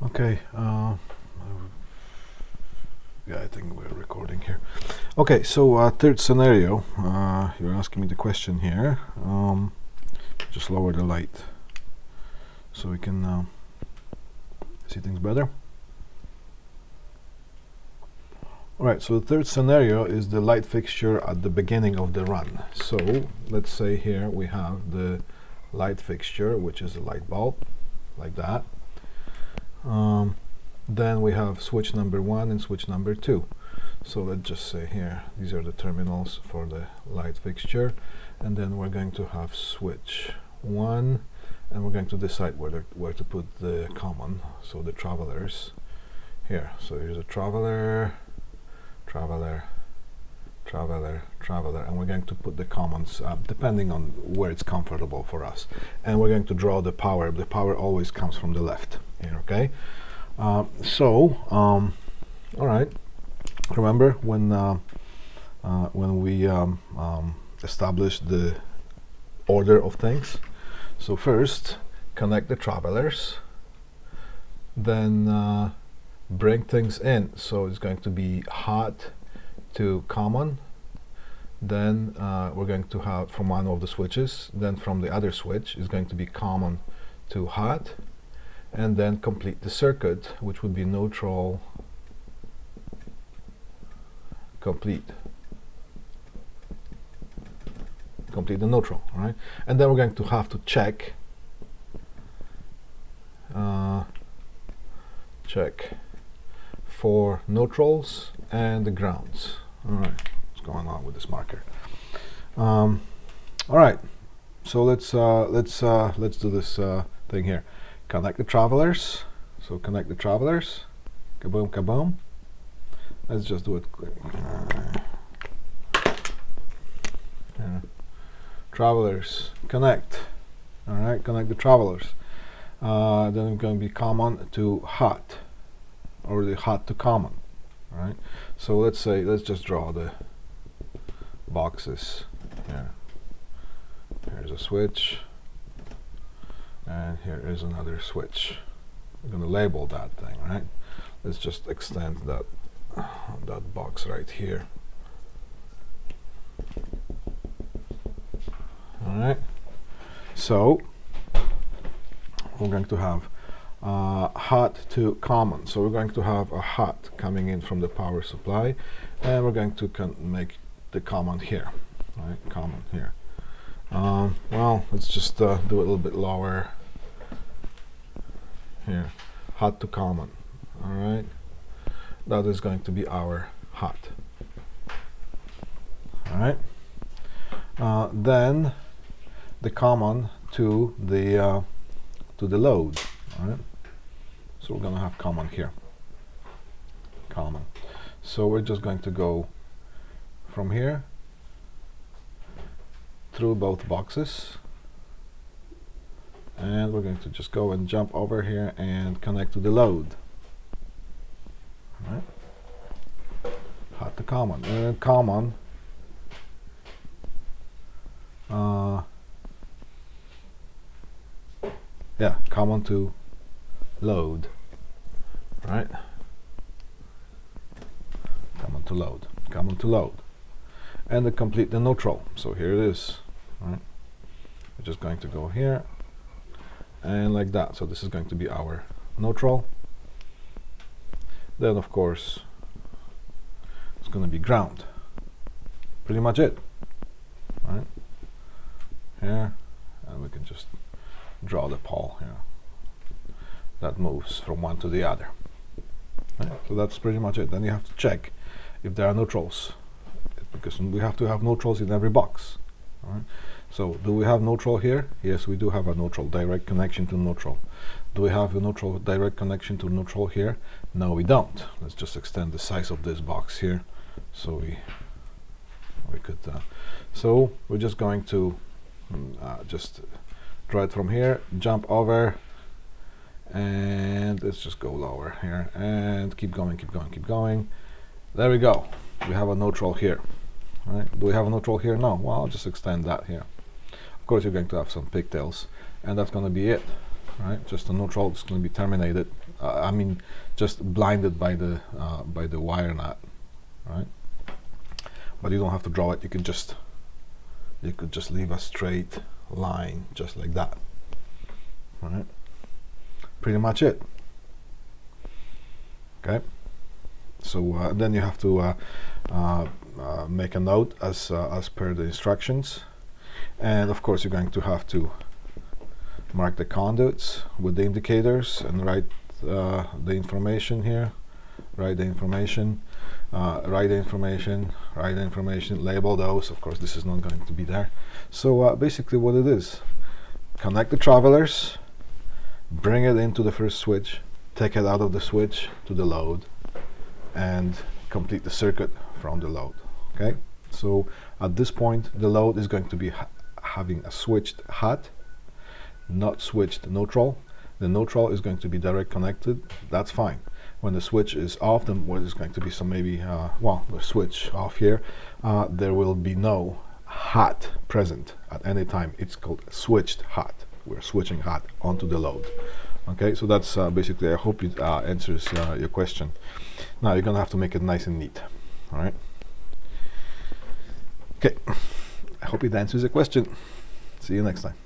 Okay, yeah, I think we're recording here. Okay, so third scenario, you're asking me the question here. Just lower the light so we can see things better. Alright, so the third scenario is the light fixture at the beginning of the run. So let's say here we have the light fixture, which is a light bulb, like that. Then we have switch number 1 and switch number 2. So let's just say here, these are the terminals for the light fixture, and then we're going to have switch 1, and we're going to decide where to put the common, so the travelers here. So here's a traveler, traveler, traveler, traveler, and we're going to put the commons depending on where it's comfortable for us. And we're going to draw the power. The power always comes from the left here, okay? All right. Remember when we established the order of things? So first, connect the travelers, then bring things in. So it's going to be hot to common, then we're going to have from one of the switches, then from the other switch is going to be common to hot, and then complete the circuit, which would be neutral, complete the neutral, right? And then we're going to have to check for neutrals and the grounds. All right, what's going on with this marker? All right, so let's do this thing here. Connect the travelers. So connect the travelers. Kaboom, kaboom. Let's just do it quick. Yeah. Travelers, connect. All right, connect the travelers. Then it's going to be common to hot, or the hot to common. All right. So let's just draw the boxes here. Here's a switch, and here is another switch. I'm going to label that thing, right? Let's just extend that box right here. All right. So we're going to have hot to common. So we're going to have a hot coming in from the power supply, and we're going to make the common here, right? Common here. Well, let's just do it a little bit lower here. Hot to common. All right. That is going to be our hot. All right. Then the common to the load. All right. So we're going to have common here. Common. So we're just going to go from here through both boxes, and we're going to just go and jump over here and connect to the load. All right. Hot to common, and then common yeah, common to load. All right. Common to load, common to load, and to complete the neutral. So here it is. All right. We're just going to go here and like that. So this is going to be our neutral. Then of course it's going to be ground. Pretty much it. All right. Here, and we can just draw the pole here that moves from one to the other. Right. So that's pretty much it. Then you have to check if there are neutrals, because we have to have neutrals in every box. All right. So do we have neutral here? Yes, we do have a neutral, direct connection to neutral. Do we have a neutral, direct connection to neutral here? No, we don't. Let's just extend the size of this box here, so we could. So we're just going to just draw it from here, jump over, and let's just go lower here and keep going, keep going, keep going. There we go. We have a neutral here. Right? Do we have a neutral here? No. Well, I'll just extend that here. Of course, you're going to have some pigtails, and that's going to be it. right? Just a neutral is going to be terminated. I mean, just blinded by the wire nut, right? But you don't have to draw it. You could just leave a straight line just like that. All right. Pretty much it. Okay. So then you have to make a note as per the instructions, and of course you're going to have to mark the conduits with the indicators and write the information here. Write the information. Write the information. Write the information. Label those. Of course, this is not going to be there. So basically, what it is: connect the travelers, bring it into the first switch, take it out of the switch to the load, and complete the circuit from the load. Okay, so at this point the load is going to be having a switched hat, not switched neutral. The neutral is going to be direct connected. That's fine. When the switch is off, then there's going to be some maybe well, the switch off here, there will be no hat present at any time. It's called a switched hat. We're switching hat onto the load. Okay, so that's basically, I hope it answers your question. Now you're gonna have to make it nice and neat. All right. Okay, I hope it answers the question. See you next time.